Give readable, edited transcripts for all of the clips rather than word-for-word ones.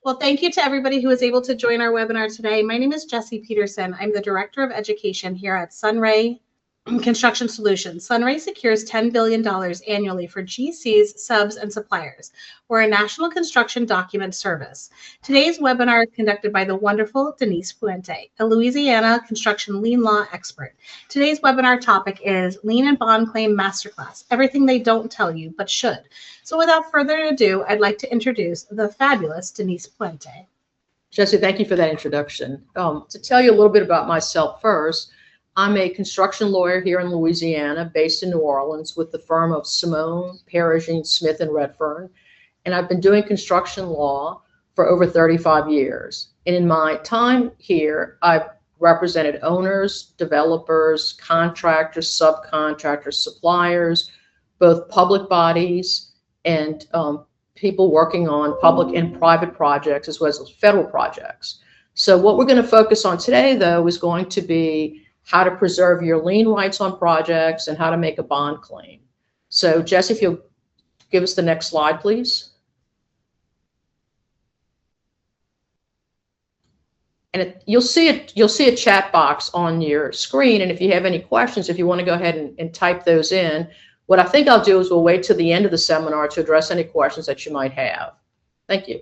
Well, thank you to everybody who was able to join our webinar today. My name is Jessie Peterson. I'm the Director of Education here at SunRay Construction Solutions. SunRay secures $10 billion annually for GCs, subs, and suppliers. We're a national construction document service. Today's webinar is conducted by the wonderful Denise Puente, a Louisiana construction lien law expert. Today's webinar topic is Lien and Bond Claim Masterclass, everything they don't tell you but should. So without further ado, I'd like to introduce the fabulous Denise Puente. Jessie, thank you for that introduction. To tell you a little bit about myself first, I'm a construction lawyer here in Louisiana, based in New Orleans, with the firm of Simone, Perigine, Smith, and Redfern. And I've been doing construction law for over 35 years. And in my time here, I've represented owners, developers, contractors, subcontractors, suppliers, both public bodies and people working on public and private projects, as well as federal projects. So what we're going to focus on today, though, is going to be how to preserve your lien rights on projects and how to make a bond claim. So Jesse, if you'll give us the next slide, please. And you'll see a chat box on your screen. And if you have any questions, if you want to go ahead and type those in, what I think I'll do is we'll wait till the end of the seminar to address any questions that you might have. Thank you.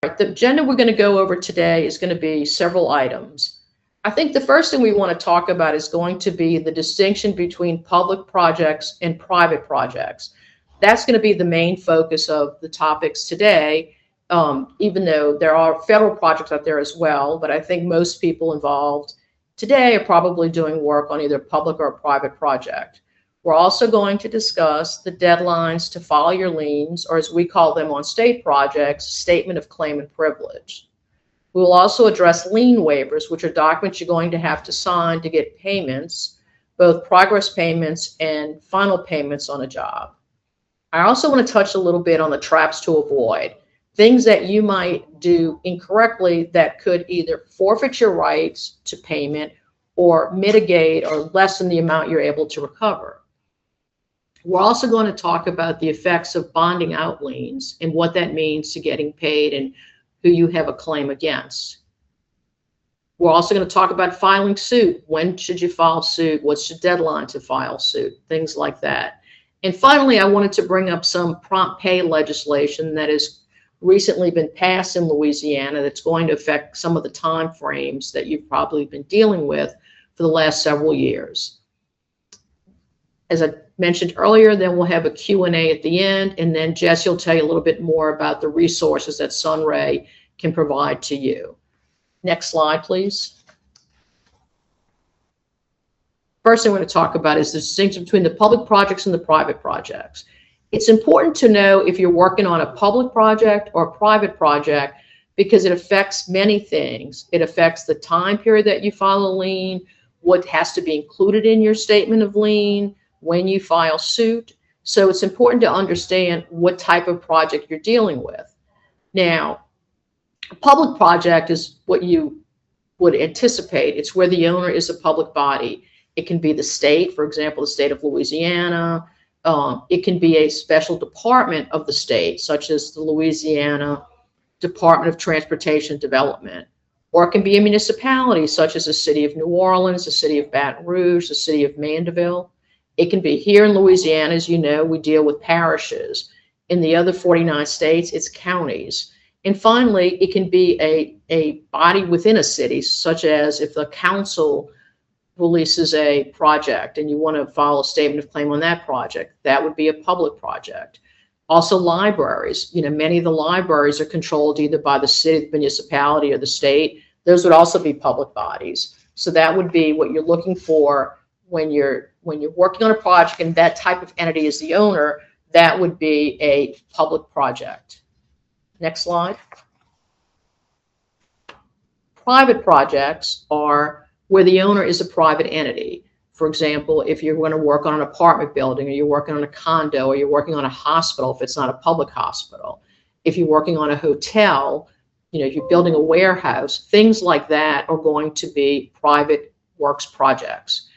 All right, the agenda we're going to go over today is going to be several items. I think the first thing we want to talk about is going to be the distinction between public projects and private projects. That's going to be the main focus of the topics today, even though there are federal projects out there as well. But I think most people involved today are probably doing work on either a public or a private project. We're also going to discuss the deadlines to file your liens, or as we call them on state projects, statement of claim and privilege. We will also address lien waivers, which are documents you're going to have to sign to get payments, both progress payments and final payments on a job. I also want to touch a little bit on the traps to avoid, things that you might do incorrectly that could either forfeit your rights to payment or mitigate or lessen the amount you're able to recover. We're also going to talk about the effects of bonding out liens and what that means to getting paid and who you have a claim against. We're also going to talk about filing suit. When should you file suit? What's your deadline to file suit? Things like that. And finally, I wanted to bring up some prompt pay legislation that has recently been passed in Louisiana that's going to affect some of the time frames that you've probably been dealing with for the last several years. As I mentioned earlier, then we'll have a Q&A at the end, and then Jesse will tell you a little bit more about the resources that SunRay can provide to you. Next slide, please. First thing we're going to talk about is the distinction between the public projects and the private projects. It's important to know if you're working on a public project or a private project because it affects many things. It affects the time period that you file a lien, what has to be included in your statement of lien, when you file suit. So it's important to understand what type of project you're dealing with. Now, a public project is what you would anticipate. It's where the owner is a public body. It can be the state, for example, the state of Louisiana. It can be a special department of the state, such as the Louisiana Department of Transportation Development. Or it can be a municipality, such as the city of New Orleans, the city of Baton Rouge, the city of Mandeville. It can be here in Louisiana, as you know, we deal with parishes. In the other 49 states, it's counties. And finally, it can be a body within a city, such as if the council releases a project and you want to file a statement of claim on that project, that would be a public project. Also libraries, many of the libraries are controlled either by the city, the municipality, or the state. Those would also be public bodies. So that would be what you're looking for when you're working on a project and that type of entity is the owner. That would be a public project. Next slide. Private projects are where the owner is a private entity. For example, if you're going to work on an apartment building, or you're working on a condo, or you're working on a hospital, if it's not a public hospital, if you're working on a hotel, if you're building a warehouse, things like that are going to be private works projects.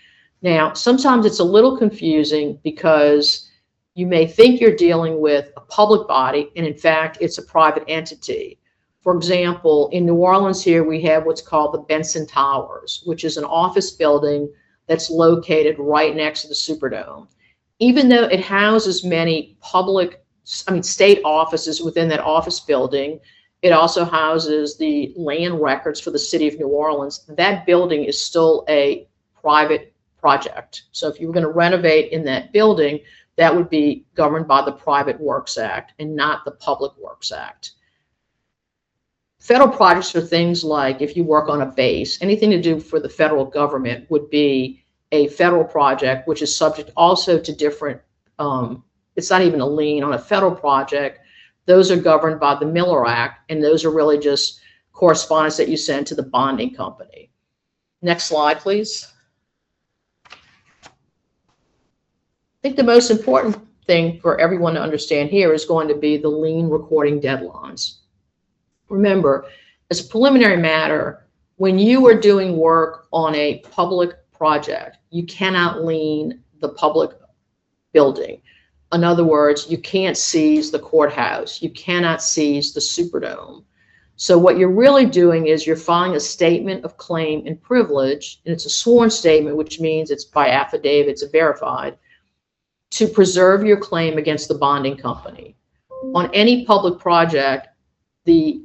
Now, sometimes it's a little confusing because you may think you're dealing with a public body, and in fact, it's a private entity. For example, in New Orleans here, we have what's called the Benson Towers, which is an office building that's located right next to the Superdome. Even though it houses many state offices within that office building, it also houses the land records for the city of New Orleans. That building is still a private project. So if you were going to renovate in that building, that would be governed by the Private Works Act and not the Public Works Act. Federal projects are things like if you work on a base, anything to do for the federal government would be a federal project, which is subject also to different, it's not even a lien on a federal project. Those are governed by the Miller Act, and those are really just correspondence that you send to the bonding company. Next slide, please. I think the most important thing for everyone to understand here is going to be the lien recording deadlines. Remember, as a preliminary matter, when you are doing work on a public project, you cannot lien the public building. In other words, you can't seize the courthouse. You cannot seize the Superdome. So what you're really doing is you're filing a statement of claim and privilege, and it's a sworn statement, which means it's by affidavit, it's verified, to preserve your claim against the bonding company. On any public project, the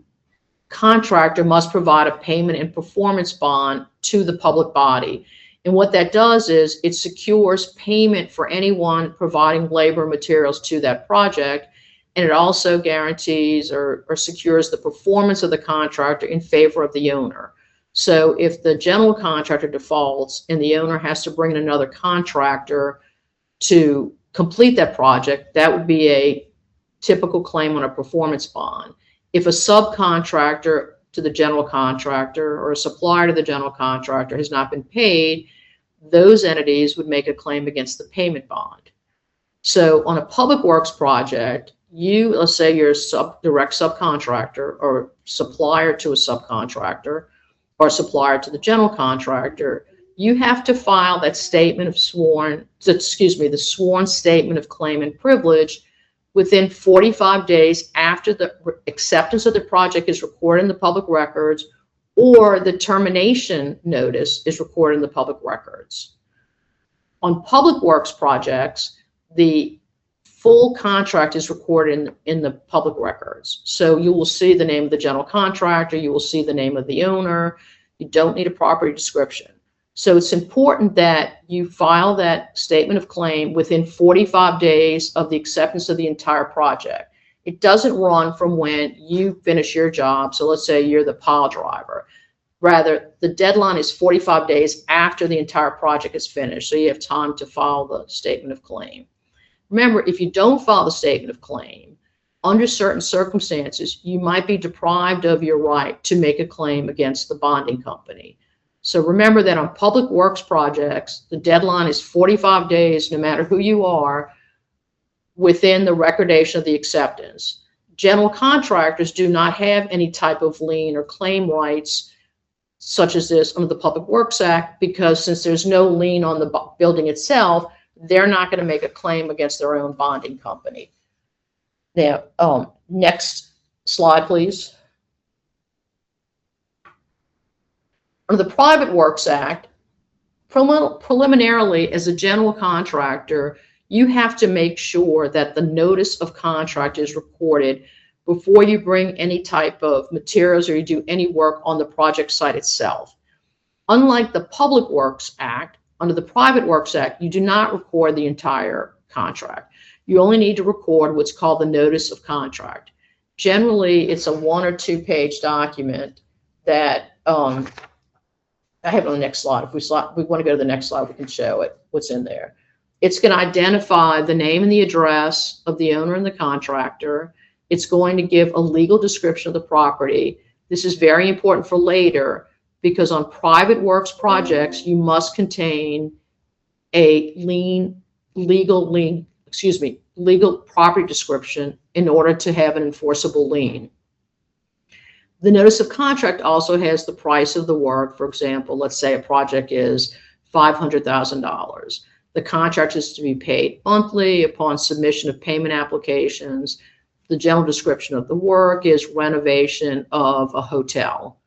contractor must provide a payment and performance bond to the public body. And what that does is it secures payment for anyone providing labor and materials to that project. And it also guarantees or secures the performance of the contractor in favor of the owner. So if the general contractor defaults and the owner has to bring in another contractor to complete that project, that would be a typical claim on a performance bond. If a subcontractor to the general contractor or a supplier to the general contractor has not been paid, those entities would make a claim against the payment bond. So on a public works project, let's say you're a direct subcontractor or supplier to a subcontractor or supplier to the general contractor, you have to file that the sworn statement of claim and privilege within 45 days after the acceptance of the project is recorded in the public records or the termination notice is recorded in the public records. On public works projects, the full contract is recorded in the public records. So you will see the name of the general contractor, you will see the name of the owner, you don't need a property description. So it's important that you file that statement of claim within 45 days of the acceptance of the entire project. It doesn't run from when you finish your job. So let's say you're the pile driver. Rather, the deadline is 45 days after the entire project is finished. So you have time to file the statement of claim. Remember, if you don't file the statement of claim, under certain circumstances, you might be deprived of your right to make a claim against the bonding company. So remember that on public works projects, the deadline is 45 days, no matter who you are, within the recordation of the acceptance. General contractors do not have any type of lien or claim rights such as this under the Public Works Act, because since there's no lien on the building itself, they're not going to make a claim against their own bonding company. Now, next slide, please. Under the Private Works Act, preliminarily, as a general contractor, you have to make sure that the notice of contract is recorded before you bring any type of materials or you do any work on the project site itself. Unlike the Public Works Act, under the Private Works Act, you do not record the entire contract. You only need to record what's called the notice of contract. Generally, it's a 1 or 2 page document that I have it on the next slide. If we want to go to the next slide, we can show it, what's in there. It's going to identify the name and the address of the owner and the contractor. It's going to give a legal description of the property. This is very important for later because on private works projects, you must contain a legal property description in order to have an enforceable lien. The notice of contract also has the price of the work. For example, let's say a project is $500,000. The contract is to be paid monthly upon submission of payment applications. The general description of the work is renovation of a hotel.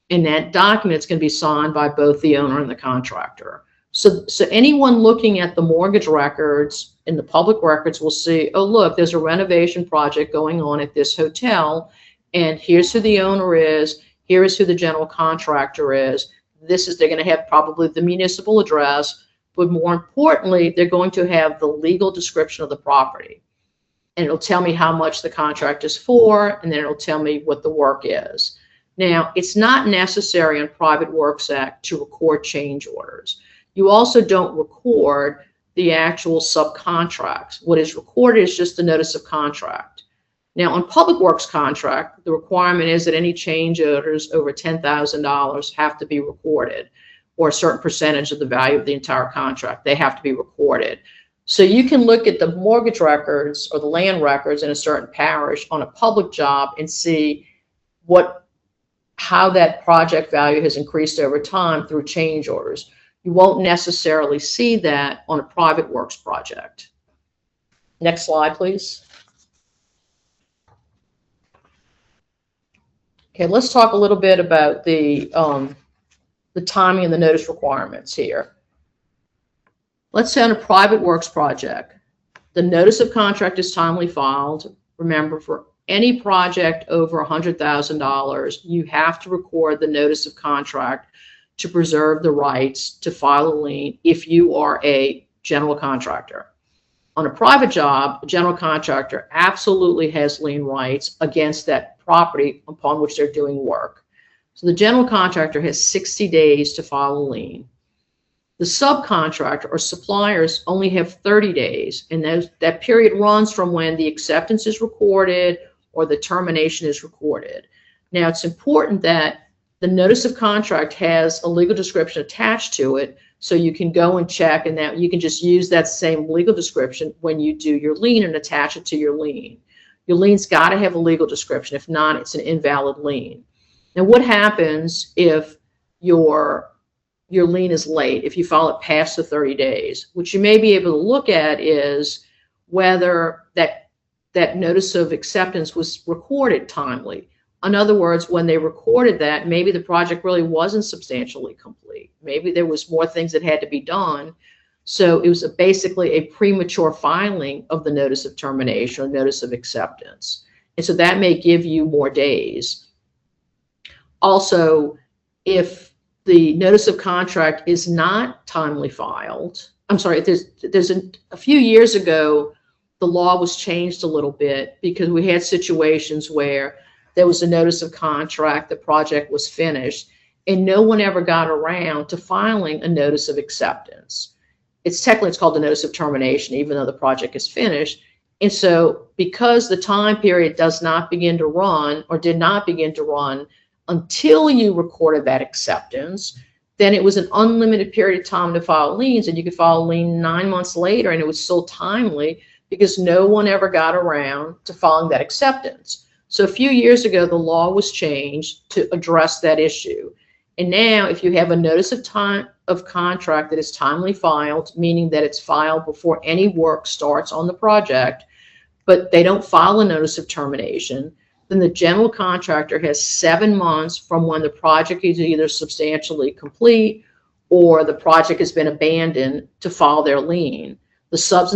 And that document is going to be signed by both the owner and the contractor. So anyone looking at the mortgage records and the public records will see, oh, look, there's a renovation project going on at this hotel, and here's who the owner is, here is who the general contractor is. They're going to have probably the municipal address, but more importantly, they're going to have the legal description of the property. And it'll tell me how much the contract is for, and then it'll tell me what the work is. Now, it's not necessary in Private Works Act to record change orders. You also don't record the actual subcontracts. What is recorded is just the notice of contract. Now, on public works contract, the requirement is that any change orders over $10,000 have to be recorded, or a certain percentage of the value of the entire contract. They have to be recorded. So you can look at the mortgage records or the land records in a certain parish on a public job and see how that project value has increased over time through change orders. You won't necessarily see that on a private works project. Next slide, please. Okay, let's talk a little bit about the timing and the notice requirements here. Let's say on a private works project, the notice of contract is timely filed. Remember, for any project over $100,000, you have to record the notice of contract to preserve the rights to file a lien if you are a general contractor. On a private job, a general contractor absolutely has lien rights against that property upon which they're doing work. So the general contractor has 60 days to file a lien. The subcontractor or suppliers only have 30 days, and that period runs from when the acceptance is recorded or the termination is recorded. Now, it's important that the notice of contract has a legal description attached to it, so you can go and check, and that you can just use that same legal description when you do your lien and attach it to your lien. Your lien's got to have a legal description. If not, it's an invalid lien. Now, what happens if your lien is late, if you file it past the 30 days? What you may be able to look at is whether that notice of acceptance was recorded timely. In other words, when they recorded that, maybe the project really wasn't substantially complete. Maybe there was more things that had to be done. So it was basically a premature filing of the notice of termination or notice of acceptance. And so that may give you more days. Also, if the notice of contract is not timely filed, I'm sorry, there's a few years ago, the law was changed a little bit because we had situations where there was a notice of contract, the project was finished, and no one ever got around to filing a notice of acceptance. It's called the notice of termination, even though the project is finished. And so because the time period does not begin to run or did not begin to run until you recorded that acceptance, then it was an unlimited period of time to file liens, and you could file a lien 9 months later, and it was still timely because no one ever got around to filing that acceptance. So a few years ago, the law was changed to address that issue. And now if you have a notice of contract that is timely filed, meaning that it's filed before any work starts on the project, but they don't file a notice of termination, then the general contractor has 7 months from when the project is either substantially complete or the project has been abandoned to file their lien. The subs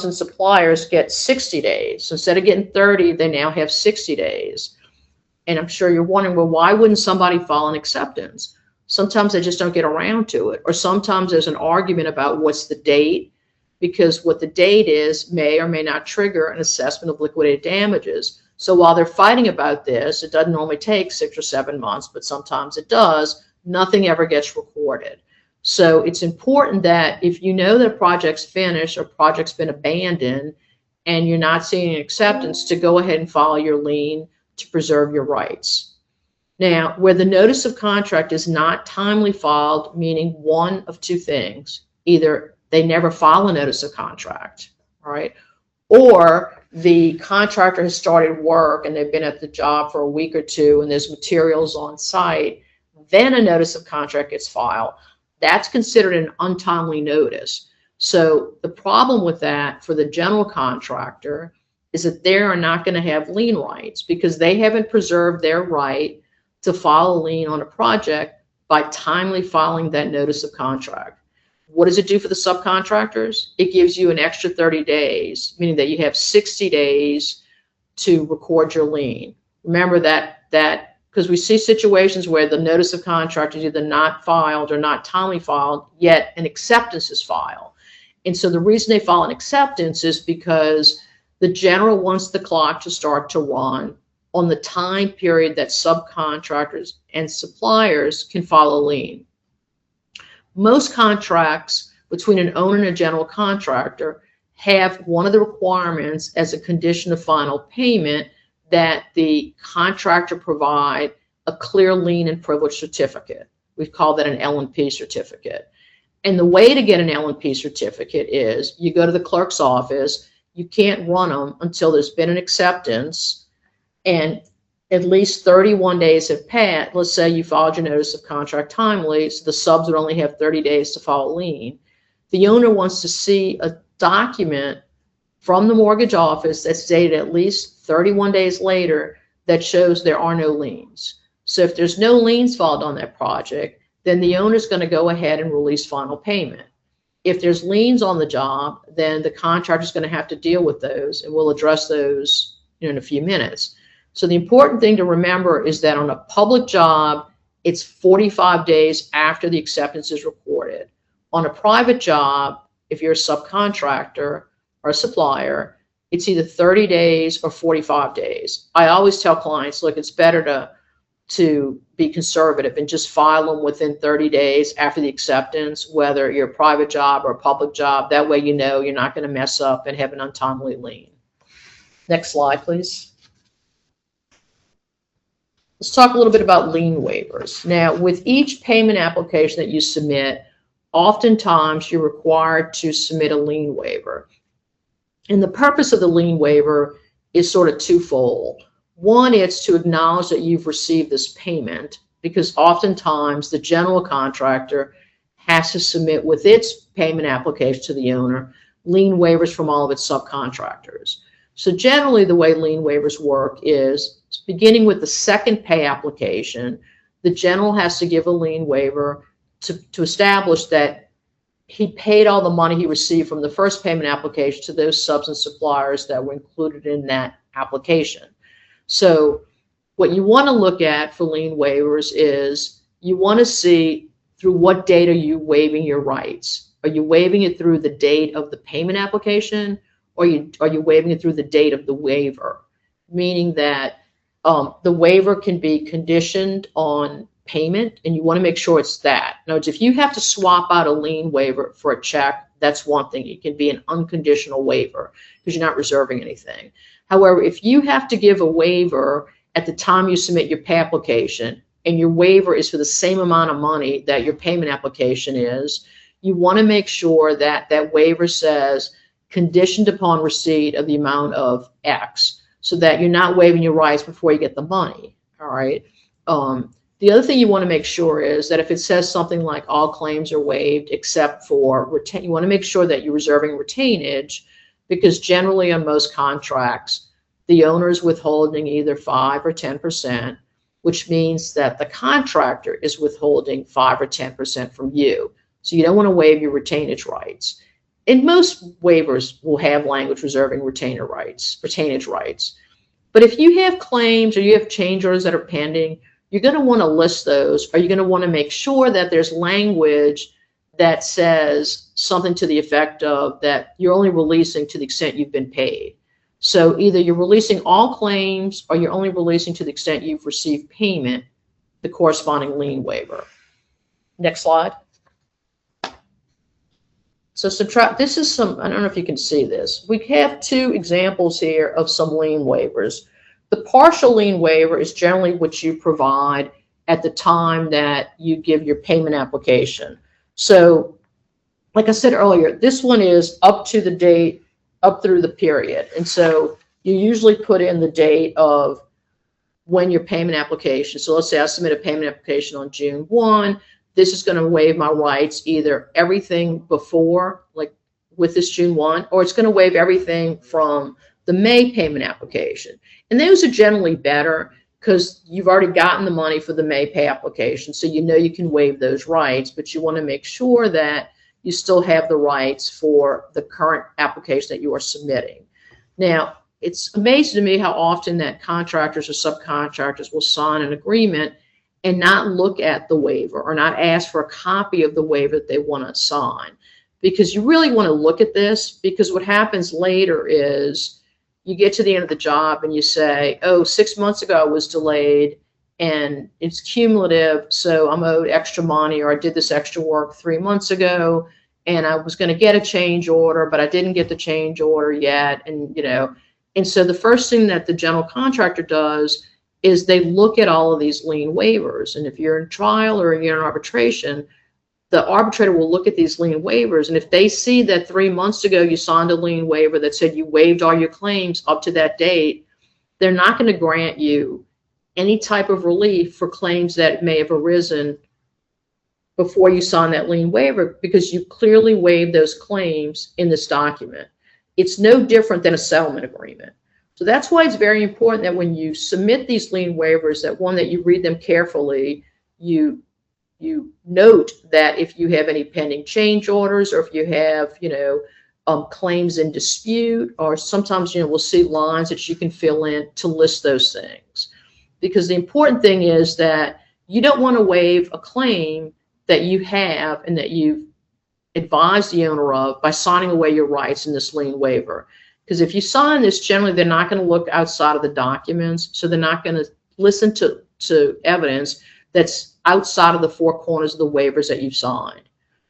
and suppliers get 60 days. So instead of getting 30, they now have 60 days. And I'm sure you're wondering, well, why wouldn't somebody file an acceptance? Sometimes they just don't get around to it. Or sometimes there's an argument about what's the date, because what the date is may or may not trigger an assessment of liquidated damages. So while they're fighting about this, it doesn't normally take 6 or 7 months, but sometimes it does. Nothing ever gets recorded. So it's important that if you know that a project's finished or project's been abandoned and you're not seeing an acceptance, to go ahead and file your lien to preserve your rights. Now, where the notice of contract is not timely filed, meaning one of two things: either they never file a notice of contract, all right, or the contractor has started work and they've been at the job for a week or two and there's materials on site, then a notice of contract gets filed. That's considered an untimely notice. So the problem with that for the general contractor is that they are not going to have lien rights because they haven't preserved their right to file a lien on a project by timely filing that notice of contract. What does it do for the subcontractors? It gives you an extra 30 days, meaning that you have 60 days to record your lien. Remember that because we see situations where the notice of contract is either not filed or not timely filed, yet an acceptance is filed. And so the reason they file an acceptance is because the general wants the clock to start to run on the time period that subcontractors and suppliers can file a lien. Most contracts between an owner and a general contractor have one of the requirements as a condition of final payment that the contractor provide a clear lien and privilege certificate. We call that an L&P certificate. And the way to get an L&P certificate is you go to the clerk's office. You can't run them until there's been an acceptance and at least 31 days have passed. Let's say you filed your notice of contract timely, so the subs would only have 30 days to file a lien. The owner wants to see a document from the mortgage office that's dated at least 31 days later that shows there are no liens. So if there's no liens filed on that project, then the owner's going to go ahead and release final payment. If there's liens on the job, then the contractor's going to have to deal with those, and we'll address those in a few minutes. So the important thing to remember is that on a public job, it's 45 days after the acceptance is recorded. On a private job, if you're a subcontractor or a supplier, it's either 30 days or 45 days. I always tell clients, look, it's better to be conservative and just file them within 30 days after the acceptance, whether you're a private job or a public job. That way you know you're not going to mess up and have an untimely lien. Next slide, please. Let's talk a little bit about lien waivers. Now, with each payment application that you submit, oftentimes you're required to submit a lien waiver. And the purpose of the lien waiver is sort of twofold. One, it's to acknowledge that you've received this payment, because oftentimes the general contractor has to submit with its payment application to the owner lien waivers from all of its subcontractors. So generally the way lien waivers work is, beginning with the second pay application, the general has to give a lien waiver to establish that he paid all the money he received from the first payment application to those subs and suppliers that were included in that application. So what you want to look at for lien waivers is you want to see through what date are you waiving your rights. Are you waiving it through the date of the payment application, or are you waiving it through the date of the waiver? Meaning that the waiver can be conditioned on payment, and you want to make sure it's that. Now, if you have to swap out a lien waiver for a check, that's one thing. It can be an unconditional waiver because you're not reserving anything. However, if you have to give a waiver at the time you submit your pay application, and your waiver is for the same amount of money that your payment application is, you want to make sure that that waiver says conditioned upon receipt of the amount of X, so that you're not waiving your rights before you get the money. All right. The other thing you want to make sure is that if it says something like all claims are waived except for retain, you want to make sure that you're reserving retainage, because generally on most contracts, the owner is withholding either 5 or 10%, which means that the contractor is withholding 5 or 10% from you. So you don't want to waive your retainage rights. And most waivers will have language reserving retainage rights. But if you have claims or you have change orders that are pending, you're going to want to list those, or you're going to want to make sure that there's language that says something to the effect of that you're only releasing to the extent you've been paid. So either you're releasing all claims, or you're only releasing to the extent you've received payment, the corresponding lien waiver. Next slide. So this is some, I don't know if you can see this. We have two examples here of some lien waivers. The partial lien waiver is generally what you provide at the time that you give your payment application. So like I said earlier, this one is up to the date, up through the period. And so you usually put in the date of when your payment application, so let's say I submit a payment application on June 1, this is going to waive my rights, either everything before, like with this June 1, or it's going to waive everything from the May payment application. And those are generally better because you've already gotten the money for the May pay application, so you know you can waive those rights, but you want to make sure that you still have the rights for the current application that you are submitting. Now, it's amazing to me how often that contractors or subcontractors will sign an agreement and not look at the waiver or not ask for a copy of the waiver that they want to sign. Because you really want to look at this, because what happens later is you get to the end of the job and you say, oh, 6 months ago I was delayed and it's cumulative, so I'm owed extra money, or I did this extra work 3 months ago and I was going to get a change order, but I didn't get the change order yet. And, you know, and so the first thing that the general contractor does is they look at all of these lien waivers. And if you're in trial or you're in arbitration, the arbitrator will look at these lien waivers. And if they see that 3 months ago you signed a lien waiver that said you waived all your claims up to that date, they're not going to grant you any type of relief for claims that may have arisen before you sign that lien waiver, because you clearly waived those claims in this document. It's no different than a settlement agreement. So that's why it's very important that when you submit these lien waivers, that you read them carefully, you note that if you have any pending change orders, or if you have, claims in dispute, or sometimes, we'll see lines that you can fill in to list those things. Because the important thing is that you don't want to waive a claim that you have and that you've advised the owner of by signing away your rights in this lien waiver. Because if you sign this, generally they're not going to look outside of the documents, so they're not going to listen to evidence that's outside of the four corners of the waivers that you've signed.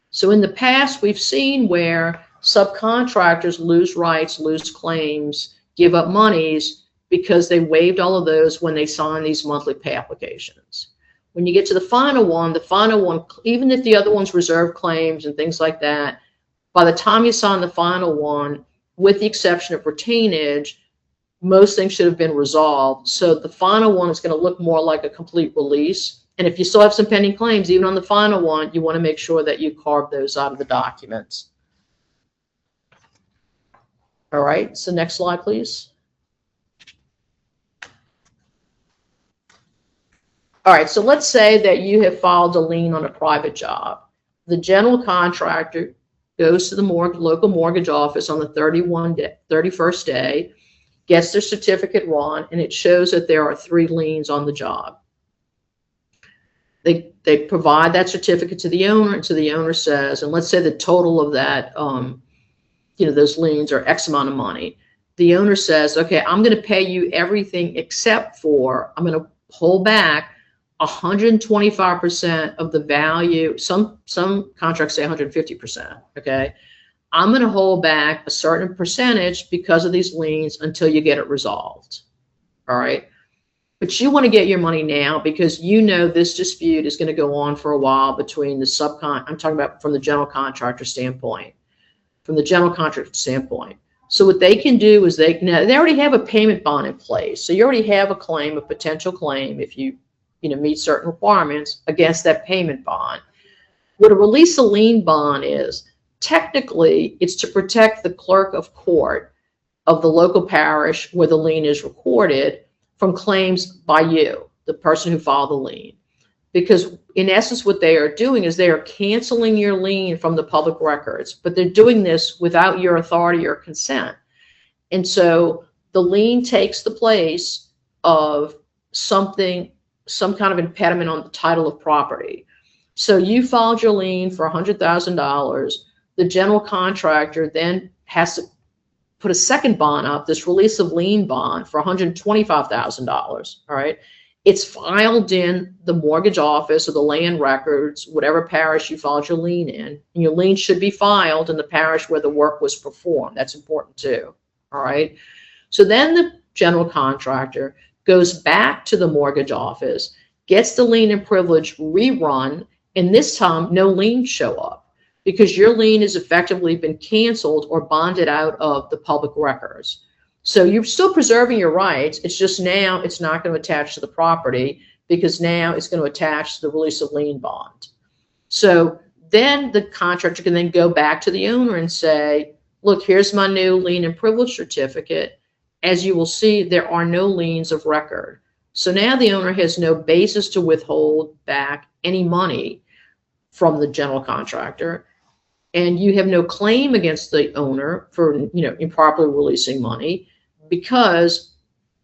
So in the past, we've seen where subcontractors lose rights, lose claims, give up monies because they waived all of those when they signed these monthly pay applications. When you get to the final one, even if the other one's reserve claims and things like that, by the time you sign the final one, with the exception of retainage, most things should have been resolved. So the final one is going to look more like a complete release. And if you still have some pending claims, even on the final one, you want to make sure that you carve those out of the documents. All right, so next slide, please. All right, so let's say that you have filed a lien on a private job. The general contractor goes to the local mortgage office on the 31st day, gets their certificate run, and it shows that there are 3 liens on the job. They provide that certificate to the owner, and so the owner says, and let's say the total of that, those liens are X amount of money. The owner says, okay, I'm going to pay you everything except for, I'm going to pull back 125% of the value. Some contracts say 150%. Okay, I'm going to hold back a certain percentage because of these liens until you get it resolved. All right, but you want to get your money now because this dispute is going to go on for a while between the I'm talking about from the general contractor standpoint. From the general contractor standpoint. So what they can do is they already have a payment bond in place. So you already have a claim, a potential claim, if you meet certain requirements against that payment bond. What a release of lien bond is, technically, it's to protect the clerk of court of the local parish where the lien is recorded from claims by you, the person who filed the lien. Because in essence, what they are doing is they are canceling your lien from the public records, but they're doing this without your authority or consent. And so the lien takes the place of some kind of impediment on the title of property. So you filed your lien for $100,000. The general contractor then has to put a second bond up, this release of lien bond for $125,000. All right. It's filed in the mortgage office or the land records, whatever parish you filed your lien in. And your lien should be filed in the parish where the work was performed. That's important too. All right. So then the general contractor goes back to the mortgage office, gets the lien and privilege rerun, and this time no liens show up because your lien has effectively been canceled or bonded out of the public records. So you're still preserving your rights. It's just now it's not going to attach to the property because now it's going to attach to the release of lien bond. So then the contractor can then go back to the owner and say, look, here's my new lien and privilege certificate. As you will see, there are no liens of record. So now the owner has no basis to withhold back any money from the general contractor, and you have no claim against the owner for, improperly releasing money, because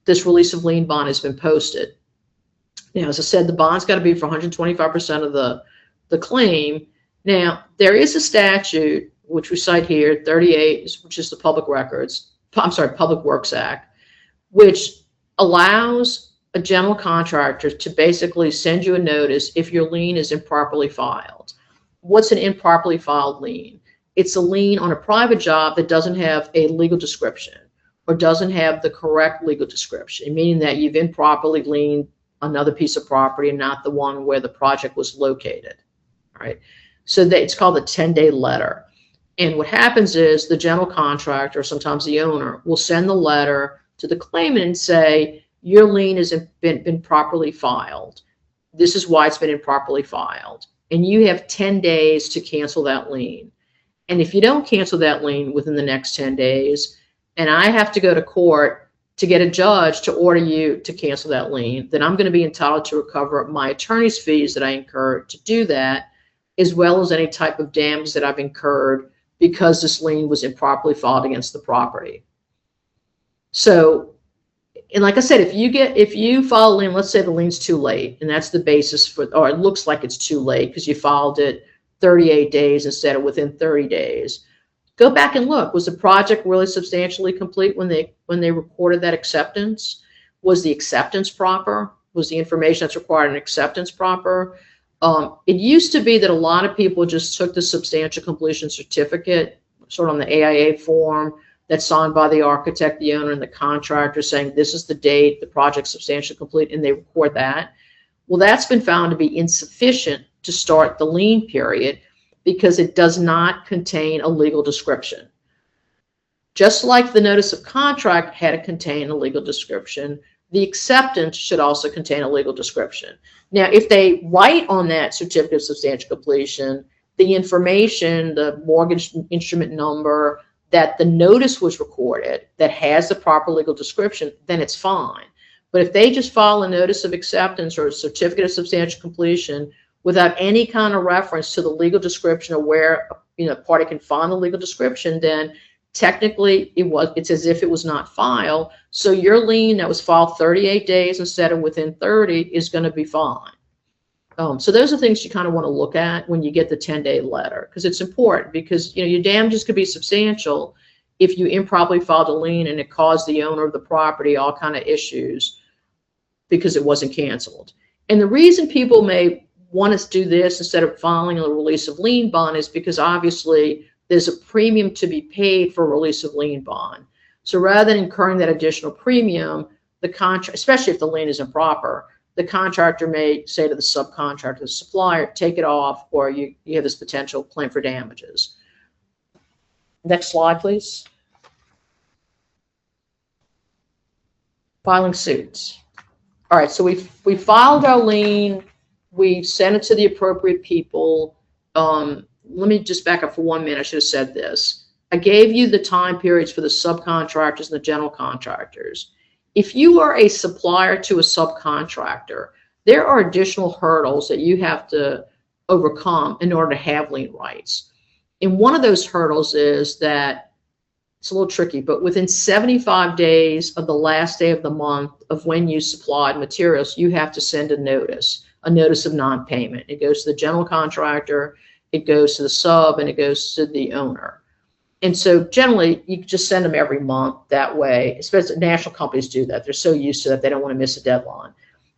this release of lien bond has been posted. Now, as I said, the bond's got to be for 125% of the claim. Now, there is a statute, which we cite here, 38, which is the Public Works Act, which allows a general contractor to basically send you a notice if your lien is improperly filed. What's an improperly filed lien? It's a lien on a private job that doesn't have a legal description or doesn't have the correct legal description, meaning that you've improperly liened another piece of property and not the one where the project was located. All right. So that it's called a 10-day letter. And what happens is the general contractor, sometimes the owner, will send the letter to the claimant and say, your lien has been properly filed. This is why it's been improperly filed. And you have 10 days to cancel that lien. And if you don't cancel that lien within the next 10 days, and I have to go to court to get a judge to order you to cancel that lien, then I'm going to be entitled to recover my attorney's fees that I incurred to do that, as well as any type of damage that I've incurred because this lien was improperly filed against the property. So, and like I said, if you file a lien, let's say the lien's too late, and that's the basis for, or it looks like it's too late because you filed it 38 days instead of within 30 days. Go back and look. Was the project really substantially complete when they recorded that acceptance? Was the acceptance proper? Was the information that's required in acceptance proper? It used to be that a lot of people just took the substantial completion certificate, sort of on the AIA form, that's signed by the architect, the owner, and the contractor, saying this is the date the project's substantially complete, and they record that. Well, that's been found to be insufficient to start the lien period because it does not contain a legal description. Just like the notice of contract had to contain a legal description, the acceptance should also contain a legal description. Now, if they write on that certificate of substantial completion the information, the mortgage instrument number, that the notice was recorded, that has the proper legal description, then it's fine. But if they just file a notice of acceptance or a certificate of substantial completion without any kind of reference to the legal description or where a party can find the legal description, then technically it's as if it was not filed. So your lien that was filed 38 days instead of within 30 is going to be fine. So those are things you kind of want to look at when you get the 10-day letter, because it's important, because your damages could be substantial if you improperly filed a lien and it caused the owner of the property all kind of issues because it wasn't canceled. And the reason people may want us to do this instead of filing a release of lien bond is because obviously there's a premium to be paid for a release of lien bond. So rather than incurring that additional premium, the contract, especially if the lien is improper, the contractor may say to the subcontractor, the supplier, take it off, or you have this potential claim for damages. Next slide, please. Filing suits. All right, so we filed our lien. We sent it to the appropriate people. Let me just back up for 1 minute. I should have said this. I gave you the time periods for the subcontractors and the general contractors. If you are a supplier to a subcontractor, there are additional hurdles that you have to overcome in order to have lien rights. And one of those hurdles is that, it's a little tricky, but within 75 days of the last day of the month of when you supplied materials, you have to send a notice of non-payment. It goes to the general contractor, it goes to the sub, and it goes to the owner. And so generally, you just send them every month that way, especially national companies do that. They're so used to that, they don't want to miss a deadline.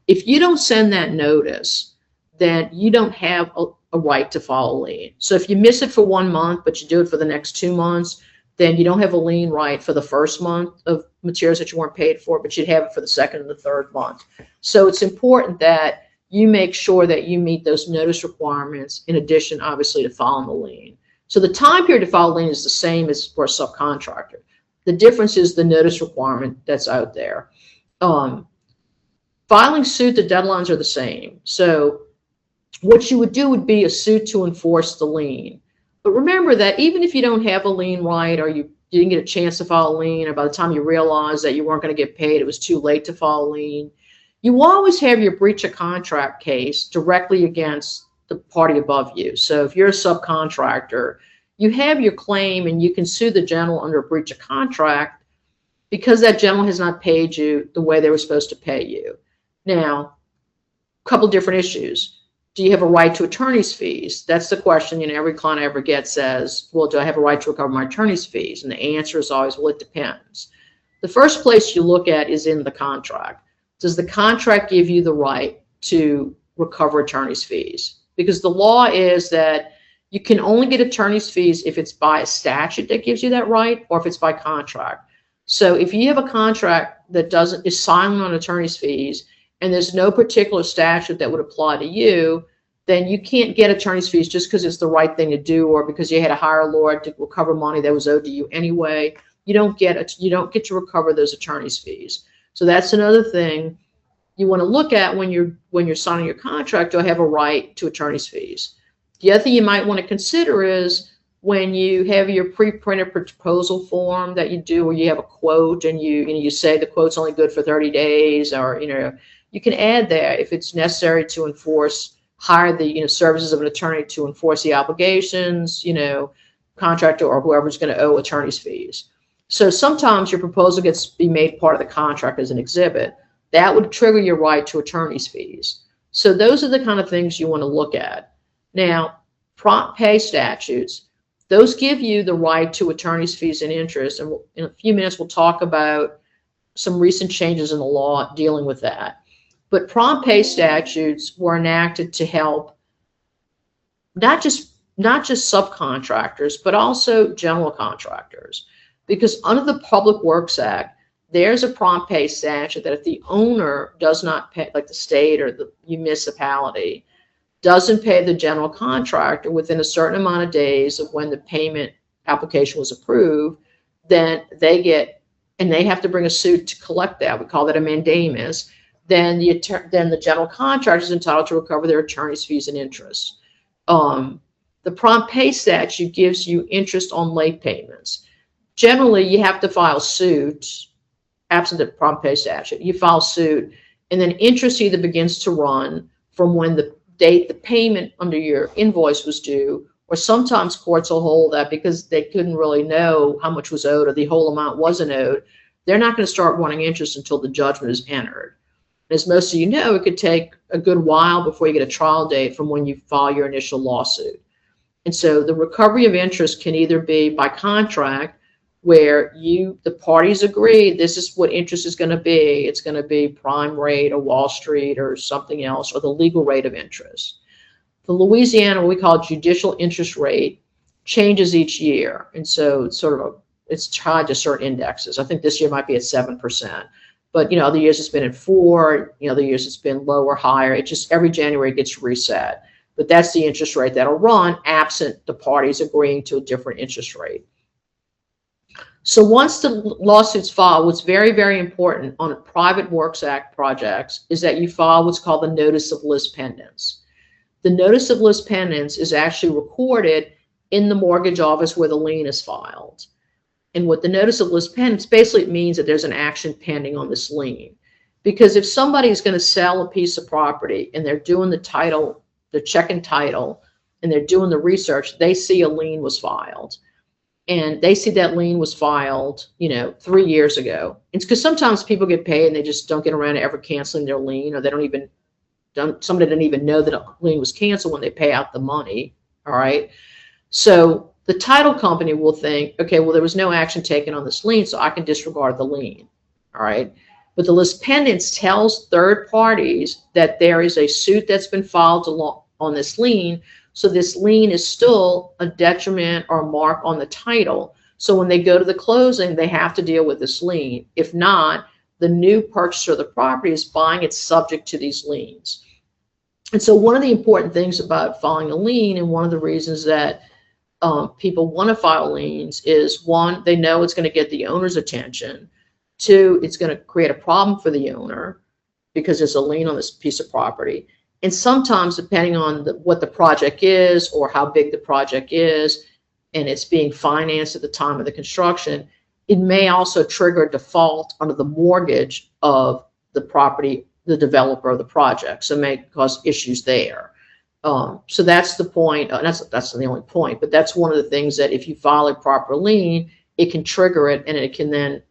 If you don't send that notice, then you don't have a right to file a lien. So if you miss it for 1 month, but you do it for the next 2 months, then you don't have a lien right for the first month of materials that you weren't paid for, but you'd have it for the second and the third month. So it's important that you make sure that you meet those notice requirements in addition, obviously, to filing the lien. So the time period to file a lien is the same as for a subcontractor. The difference is the notice requirement that's out there. Filing suit, the deadlines are the same. So what you would do would be a suit to enforce the lien. But remember that even if you don't have a lien right, or you didn't get a chance to file a lien, or by the time you realized that you weren't going to get paid, it was too late to file a lien, you always have your breach of contract case directly against the party above you. So if you're a subcontractor, you have your claim and you can sue the general under a breach of contract because that general has not paid you the way they were supposed to pay you. Now, a couple different issues. Do you have a right to attorney's fees? That's the question, every client I ever get says, well, do I have a right to recover my attorney's fees? And the answer is always, well, it depends. The first place you look at is in the contract. Does the contract give you the right to recover attorney's fees? Because the law is that you can only get attorney's fees if it's by a statute that gives you that right, or if it's by contract. So if you have a contract that is silent on attorney's fees, and there's no particular statute that would apply to you, then you can't get attorney's fees just because it's the right thing to do, or because you had to hire a lawyer to recover money that was owed to you anyway. You don't get to recover those attorney's fees. So that's another thing you want to look at when you're signing your contract. Do I have a right to attorney's fees? The other thing you might want to consider is when you have your pre-printed proposal form that you do, where you have a quote and you say the quote's only good for 30 days, or you can add there if it's necessary to hire the services of an attorney to enforce the obligations, contractor or whoever's going to owe attorney's fees. So sometimes your proposal gets to be made part of the contract as an exhibit. That would trigger your right to attorney's fees. So those are the kind of things you want to look at. Now, prompt pay statutes, those give you the right to attorney's fees and interest. And in a few minutes, we'll talk about some recent changes in the law dealing with that. But prompt pay statutes were enacted to help not just subcontractors, but also general contractors. Because under the Public Works Act, there's a prompt pay statute that if the owner does not pay, like the state or the municipality, doesn't pay the general contractor within a certain amount of days of when the payment application was approved, then they have to bring a suit to collect that. We call that a mandamus. Then the general contractor is entitled to recover their attorney's fees and interest. The prompt pay statute gives you interest on late payments. Generally, you have to file suit, absent the prompt pay statute. You file suit, and then interest either begins to run from when the date the payment under your invoice was due, or sometimes courts will hold that because they couldn't really know how much was owed or the whole amount wasn't owed. They're not going to start running interest until the judgment is entered. As most of you know, it could take a good while before you get a trial date from when you file your initial lawsuit. And so the recovery of interest can either be by contract, where the parties agree this is what interest is going to be. It's going to be prime rate or Wall Street or something else, or the legal rate of interest. The Louisiana, what we call judicial interest rate, changes each year. And so it's tied to certain indexes. I think this year might be at 7%. But, other years it's been at 4, other years it's been lower, higher. It just every January it gets reset. But that's the interest rate that'll run absent the parties agreeing to a different interest rate. So once the lawsuit's filed, what's very, very important on Private Works Act projects is that you file what's called the Notice of Lis Pendens. The Notice of Lis Pendens is actually recorded in the mortgage office where the lien is filed. And what the Notice of Lis Pendens basically means that there's an action pending on this lien. Because if somebody is going to sell a piece of property and they're doing the title, the check and title, and they're doing the research, they see a lien was filed. And they see that lien was filed, 3 years ago. It's because sometimes people get paid and they just don't get around to ever canceling their lien, or somebody didn't even know that a lien was canceled when they pay out the money. All right. So the title company will think, okay, well, there was no action taken on this lien, so I can disregard the lien. All right. But the lis pendens tells third parties that there is a suit that's been filed on this lien. So this lien is still a detriment or mark on the title. So when they go to the closing, they have to deal with this lien. If not, the new purchaser of the property is buying it subject to these liens. And so one of the important things about filing a lien, and one of the reasons that people want to file liens, is one, they know it's going to get the owner's attention. Two, it's going to create a problem for the owner because there's a lien on this piece of property. And sometimes, depending on what the project is or how big the project is, and it's being financed at the time of the construction, it may also trigger a default under the mortgage of the property, the developer of the project. So it may cause issues there. So that's the point. That's the only point, but that's one of the things that if you file a proper lien, it can trigger it, and it can then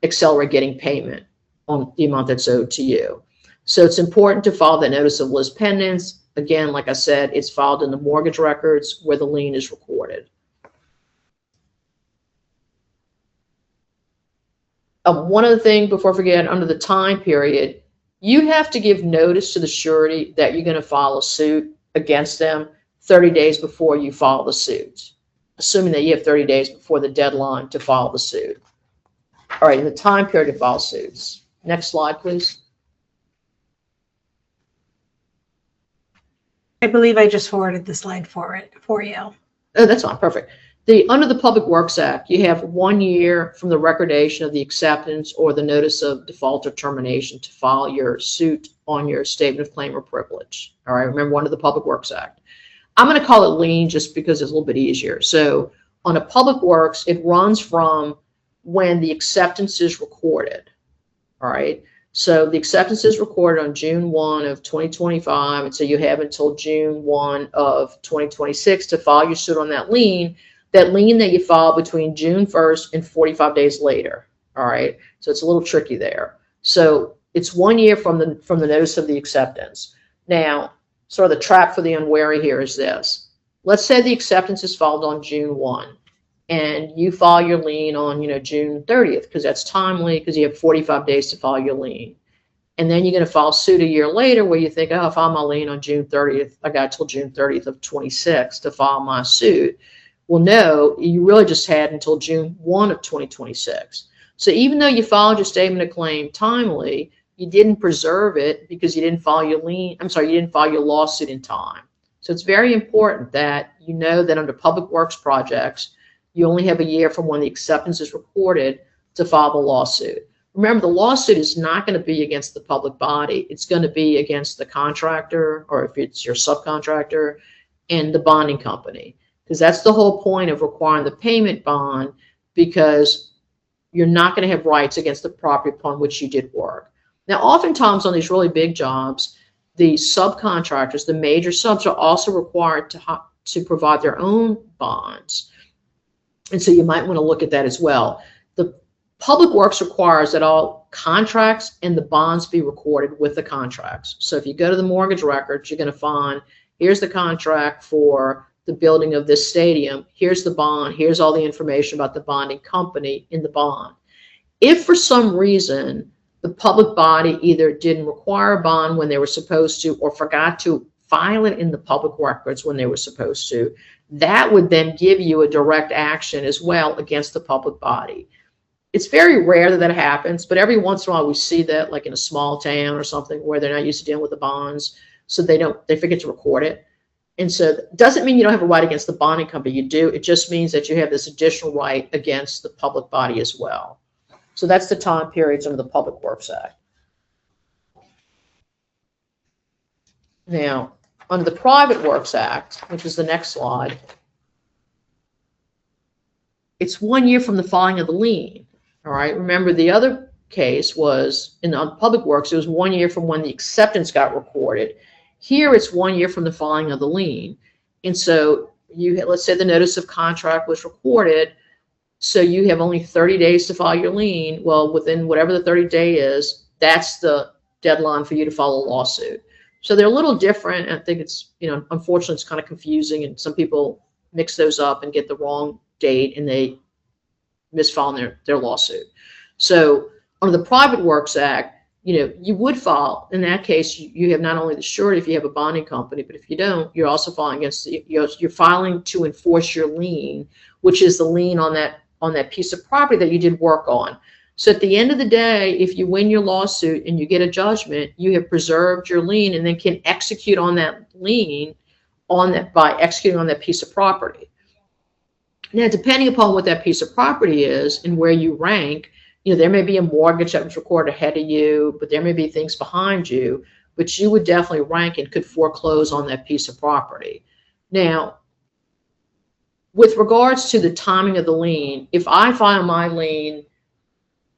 accelerate getting payment on the amount that's owed to you. So it's important to file that notice of lis pendens. Again, like I said, it's filed in the mortgage records where the lien is recorded. One other thing before I forget, under the time period, you have to give notice to the surety that you're going to file a suit against them 30 days before you file the suit, assuming that you have 30 days before the deadline to file the suit. All right, in the time period to file suits. Next slide, please. I believe I just forwarded the slide for you. Oh, that's fine, perfect. Under the Public Works Act, you have 1 year from the recordation of the acceptance or the notice of default or termination to file your suit on your statement of claim or privilege. All right, remember, under the Public Works Act. I'm going to call it lien just because it's a little bit easier. So on a Public Works, it runs from when the acceptance is recorded. All right, so the acceptance is recorded on June 1 of 2025, and so you have until June 1 of 2026 to file your suit on that lien. That lien that you file between June 1st and 45 days later. All right, so it's a little tricky there. So it's 1 year from the notice of the acceptance. Now, sort of the trap for the unwary here is this. Let's say the acceptance is filed on June 1, and you file your lien on, June 30th, because that's timely, because you have 45 days to file your lien. And then you're going to file suit a year later where you think, oh, I filed my lien on June 30th. I got till June 30th of 26 to file my suit. Well, no, you really just had until June 1 of 2026. So even though you filed your statement of claim timely, you didn't preserve it because you didn't file your lien. I'm sorry, you didn't file your lawsuit in time. So it's very important that you know that under public works projects, you only have a year from when the acceptance is recorded to file the lawsuit. Remember, the lawsuit is not going to be against the public body. It's going to be against the contractor, or if it's your subcontractor, and the bonding company. Because that's the whole point of requiring the payment bond, because you're not going to have rights against the property upon which you did work. Now, oftentimes on these really big jobs, the subcontractors, the major subs, are also required to provide their own bonds. And so you might want to look at that as well. The Public Works requires that all contracts and the bonds be recorded with the contracts. So if you go to the mortgage records, you're going to find, here's the contract for the building of this stadium, here's the bond, here's all the information about the bonding company in the bond. If for some reason the public body either didn't require a bond when they were supposed to, or forgot to file it in the public records when they were supposed to, that would then give you a direct action as well against the public body. It's very rare that happens, but every once in a while we see that, like in a small town or something where they're not used to dealing with the bonds, so they forget to record it. And so it doesn't mean you don't have a right against the bonding company. You do. It just means that you have this additional right against the public body as well. So that's the time periods under the Public Works Act. Now, under the Private Works Act, which is the next slide, it's 1 year from the filing of the lien. All right. Remember, the other case was in the Public Works, it was 1 year from when the acceptance got recorded. Here, it's 1 year from the filing of the lien. And so let's say the notice of contract was recorded. So you have only 30 days to file your lien. Well, within whatever the 30-day is, that's the deadline for you to file a lawsuit. So they're a little different. I think it's, unfortunately, it's kind of confusing, and some people mix those up and get the wrong date, and they misfile their lawsuit. So under the Private Works Act, you would file, in that case, you have not only the surety if you have a bonding company, but if you don't, you're also filing against, you're filing to enforce your lien, which is the lien on that piece of property that you did work on. So at the end of the day, if you win your lawsuit and you get a judgment, you have preserved your lien and then can execute on that lien by executing on that piece of property. Now, depending upon what that piece of property is and where you rank, there may be a mortgage that was recorded ahead of you, but there may be things behind you, but you would definitely rank and could foreclose on that piece of property. Now, With regards to the timing of the lien, if I file my lien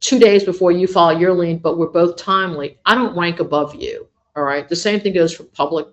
2 days before you file your lien, but we're both timely, I don't rank above you. All right. The same thing goes for Public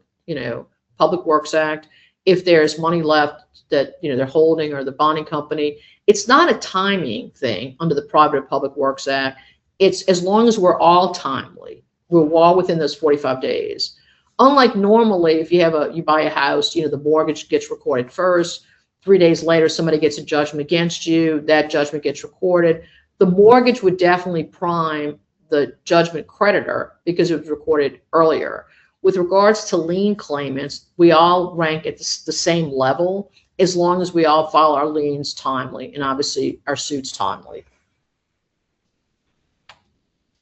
Works Act. If there's money left that, they're holding, or the bonding company, it's not a timing thing under the Private and Public Works Act. It's as long as we're all timely, we're all within those 45 days. Unlike normally, if you buy a house, the mortgage gets recorded first. 3 days later, somebody gets a judgment against you. That judgment gets recorded. The mortgage would definitely prime the judgment creditor because it was recorded earlier. With regards to lien claimants, we all rank at the same level as long as we all file our liens timely, and obviously our suits timely.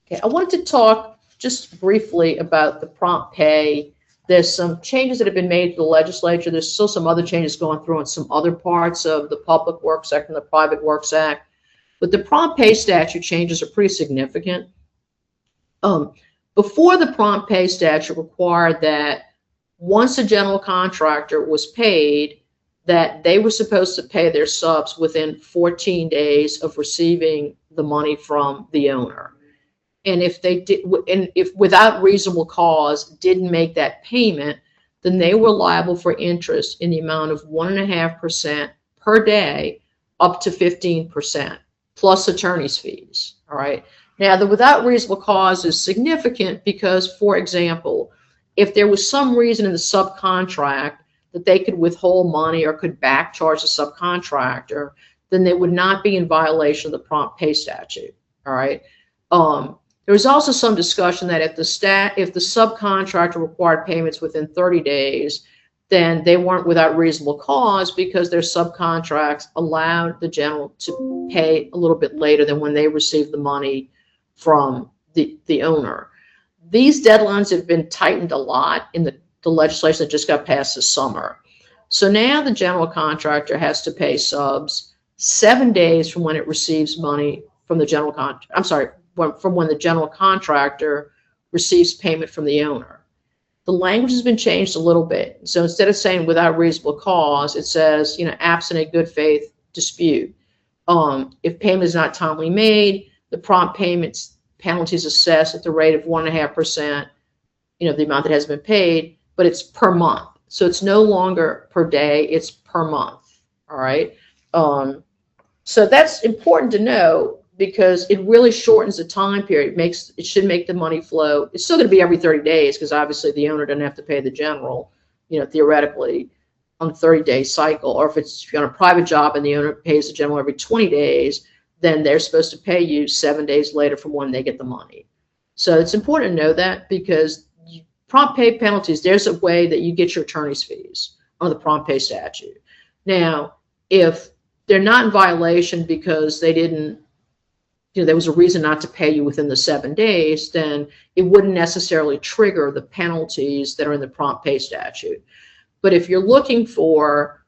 Okay, I wanted to talk just briefly about the prompt pay. There's some changes that have been made to the legislature. There's still some other changes going through in some other parts of the Public Works Act and the Private Works Act. But the prompt pay statute changes are pretty significant. Before, the prompt pay statute required that once a general contractor was paid, that they were supposed to pay their subs within 14 days of receiving the money from the owner. And if they did, and if without reasonable cause didn't make that payment, then they were liable for interest in the amount of 1.5% per day, up to 15%, plus attorney's fees. All right. Now, the without reasonable cause is significant because, for example, if there was some reason in the subcontract that they could withhold money or could back charge the subcontractor, then they would not be in violation of the prompt pay statute. All right. There was also some discussion that if the subcontractor required payments within 30 days, then they weren't without reasonable cause because their subcontracts allowed the general to pay a little bit later than when they received the money from the owner. These deadlines have been tightened a lot in the legislation that just got passed this summer. So now the general contractor has to pay subs 7 days from when it receives money from the general from when the general contractor receives payment from the owner. The language has been changed a little bit. So instead of saying without reasonable cause, it says, absent a good faith dispute. If payment is not timely made, the prompt payments penalties assessed at the rate of 1.5%, the amount that has been paid, but it's per month. So it's no longer per day, it's per month. All right. So that's important to know because it really shortens the time period. It should make the money flow. It's still going to be every 30 days because obviously the owner doesn't have to pay the general, theoretically on a 30-day cycle. Or if it's on a private job and the owner pays the general every 20 days, then they're supposed to pay you 7 days later from when they get the money. So it's important to know that because prompt pay penalties, there's a way that you get your attorney's fees under the prompt pay statute. Now, if they're not in violation because they didn't, there was a reason not to pay you within the 7 days, then it wouldn't necessarily trigger the penalties that are in the prompt pay statute. But if you're looking for,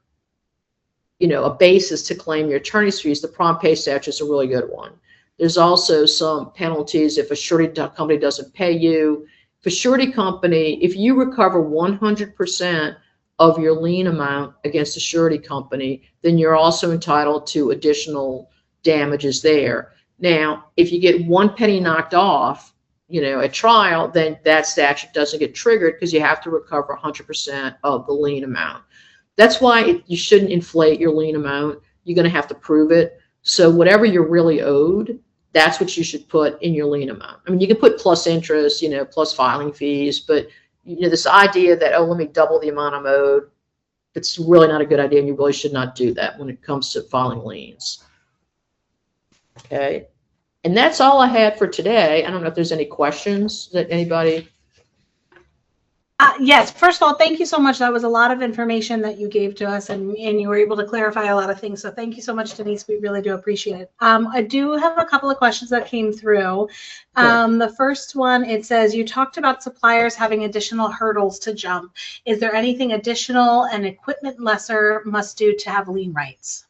a basis to claim your attorney's fees, the prompt pay statute is a really good one. There's also some penalties if a surety company doesn't pay you. If a surety company, if you recover 100% of your lien amount against a surety company, then you're also entitled to additional damages there. Now, if you get 1 penny knocked off, at trial, then that statute doesn't get triggered because you have to recover 100% of the lien amount. That's why you shouldn't inflate your lien amount. You're going to have to prove it. So whatever you're really owed, that's what you should put in your lien amount. I mean, you can put plus interest, plus filing fees, but this idea that, let me double the amount I'm owed, it's really not a good idea, and you really should not do that when it comes to filing liens. Okay, and that's all I had for today. I don't know if there's any questions that anybody. Yes, first of all, thank you so much. That was a lot of information that you gave to us, and you were able to clarify a lot of things. So thank you so much, Denise. We really do appreciate it. I do have a couple of questions that came through. The first one, it says, you talked about suppliers having additional hurdles to jump. Is there anything additional an equipment lessor must do to have lien rights?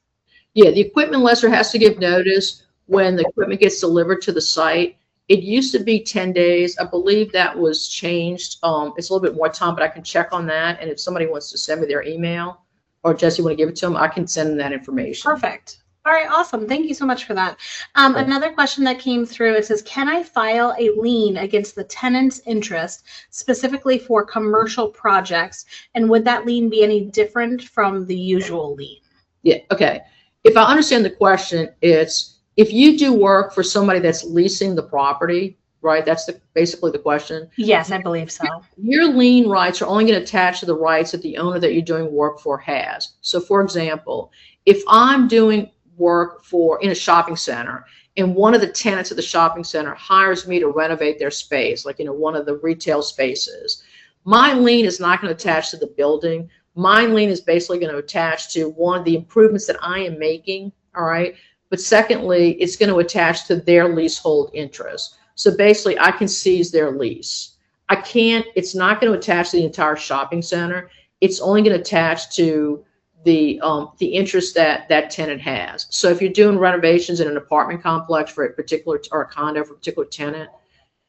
Yeah, the equipment lessor has to give notice when the equipment gets delivered to the site. It used to be 10 days. I believe that was changed. It's a little bit more time, but I can check on that. And if somebody wants to send me their email, or Jesse want to give it to them, I can send them that information. Perfect. All right, awesome. Thank you so much for that. Another question that came through, it says, can I file a lien against the tenant's interest specifically for commercial projects? And would that lien be any different from the usual lien? Yeah, okay. If I understand the question, it's if you do work for somebody that's leasing the property, right? That's basically the question. Yes, I believe so. Your lien rights are only going to attach to the rights that the owner that you're doing work for has. So for example, if I'm doing work in a shopping center and one of the tenants of the shopping center hires me to renovate their space, like, one of the retail spaces, my lien is not going to attach to the building. My lien is basically going to attach to one of the improvements that I am making. All right. But secondly, it's going to attach to their leasehold interest. So basically I can seize their lease. It's not going to attach to the entire shopping center. It's only going to attach to the interest that tenant has. So if you're doing renovations in an apartment complex for a particular, or a condo for a particular tenant,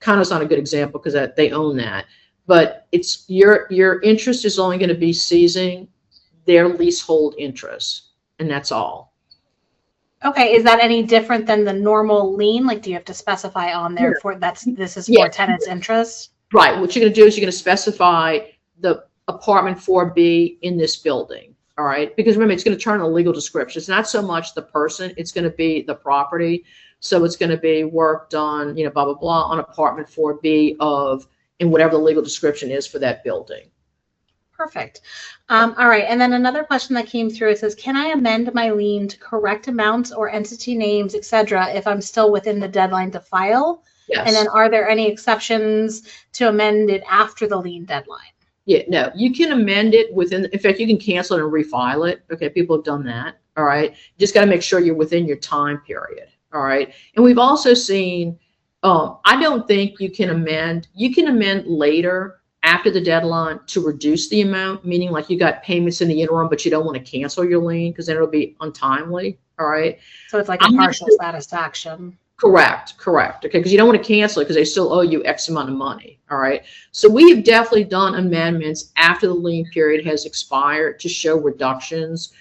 condo's not a good example because they own that, but it's your interest is only going to be seizing their leasehold interest, and that's all. Okay, is that any different than the normal lien? Like, do you have to specify on there this is for tenant's interest? Right. What you're going to do is you're going to specify the apartment 4B in this building. All right. Because remember, it's going to turn a legal description. It's not so much the person, it's going to be the property. So it's going to be work done, blah, blah, blah, on apartment 4B in whatever the legal description is for that building. Perfect. All right. And then another question that came through, it says, can I amend my lien to correct amounts or entity names, etc., if I'm still within the deadline to file? Yes. And then are there any exceptions to amend it after the lien deadline? Yeah, no, you can amend it in fact, you can cancel it and refile it. Okay, people have done that. All right. You just got to make sure you're within your time period. All right. And we've also seen, I don't think you can amend later after the deadline to reduce the amount, meaning like you got payments in the interim, but you don't want to cancel your lien because then it'll be untimely. All right. So it's like a partial satisfaction. Correct. Okay, because you don't want to cancel it because they still owe you X amount of money. All right. So we have definitely done amendments after the lien period has expired to show reductions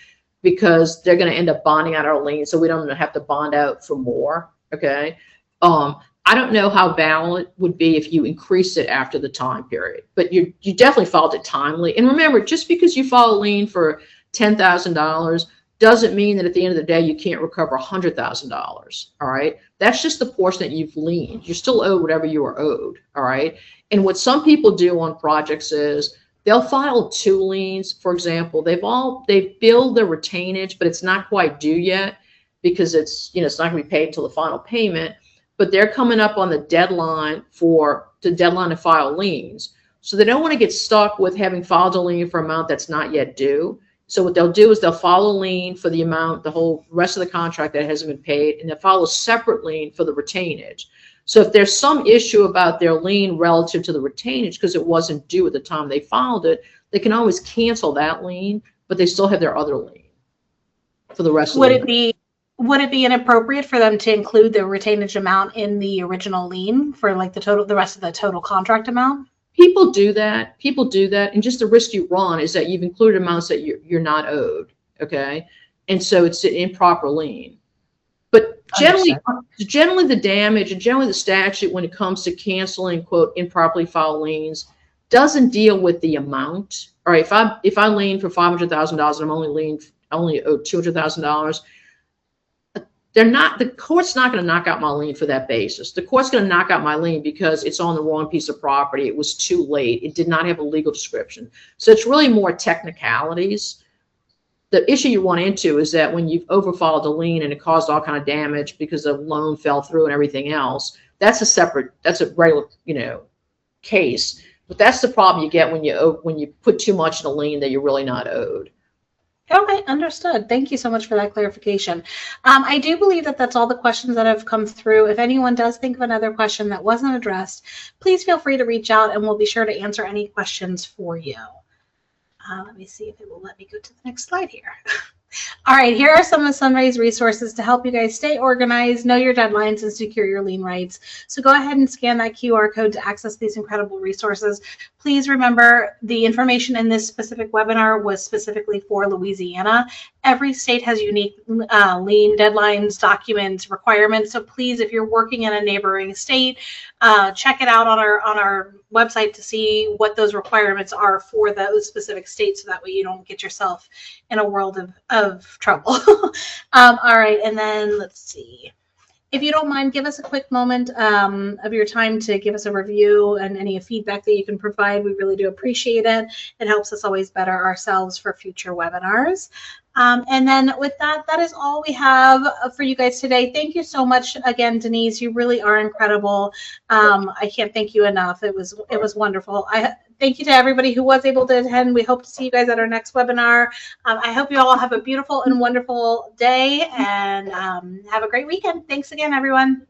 because they're going to end up bonding out our lien, so we don't have to bond out for more. Okay. I don't know how valid it would be if you increase it after the time period, but you definitely filed it timely. And remember, just because you file a lien for $10,000 doesn't mean that at the end of the day you can't recover $100,000. All right. That's just the portion that you've liened. You're still owed whatever you are owed. All right. And what some people do on projects is they'll file 2 liens. For example, they've billed their retainage, but it's not quite due yet because it's not going to be paid until the final payment. But they're coming up on the deadline to file liens. So they don't want to get stuck with having filed a lien for an amount that's not yet due. So what they'll do is they'll file a lien for the amount, the whole rest of the contract that hasn't been paid, and they'll file a separate lien for the retainage. So if there's some issue about their lien relative to the retainage because it wasn't due at the time they filed it, they can always cancel that lien, but they still have their other lien for the rest of the lien. Would it be inappropriate for them to include the retainage amount in the original lien for like the rest of the total contract amount? People do that. And just the risk you run is that you've included amounts that you're not owed. Okay. And so it's an improper lien. But generally the damage and generally the statute when it comes to canceling, quote, improperly filed liens doesn't deal with the amount. All right. If I lien for $500,000 and I'm only owed $200,000, the court's not going to knock out my lien for that basis. The court's going to knock out my lien because it's on the wrong piece of property. It was too late. It did not have a legal description. So it's really more technicalities. The issue you run into is that when you've overfiled a lien and it caused all kind of damage because the loan fell through and everything else, that's a regular, case. But that's the problem you get when you put too much in a lien that you're really not owed. Okay, understood. Thank you so much for that clarification. I do believe that that's all the questions that have come through. If anyone does think of another question that wasn't addressed, please feel free to reach out and we'll be sure to answer any questions for you. Let me see if it will let me go to the next slide here. All right, here are some of SunRay's resources to help you guys stay organized, know your deadlines, and secure your lien rights. So go ahead and scan that QR code to access these incredible resources. Please remember the information in this specific webinar was specifically for Louisiana. Every state has unique lien deadlines, documents, requirements. So please, if you're working in a neighboring state, check it out on our website to see what those requirements are for those specific states, so that way you don't get yourself in a world of trouble. All right, and then let's see. If you don't mind, give us a quick moment of your time to give us a review and any feedback that you can provide. We really do appreciate it. It helps us always better ourselves for future webinars. And then with that, that is all we have for you guys today. Thank you so much again, Denise. You really are incredible. I can't thank you enough. It was wonderful. Thank you to everybody who was able to attend. We hope to see you guys at our next webinar. I hope you all have a beautiful and wonderful day, and have a great weekend. Thanks again, everyone.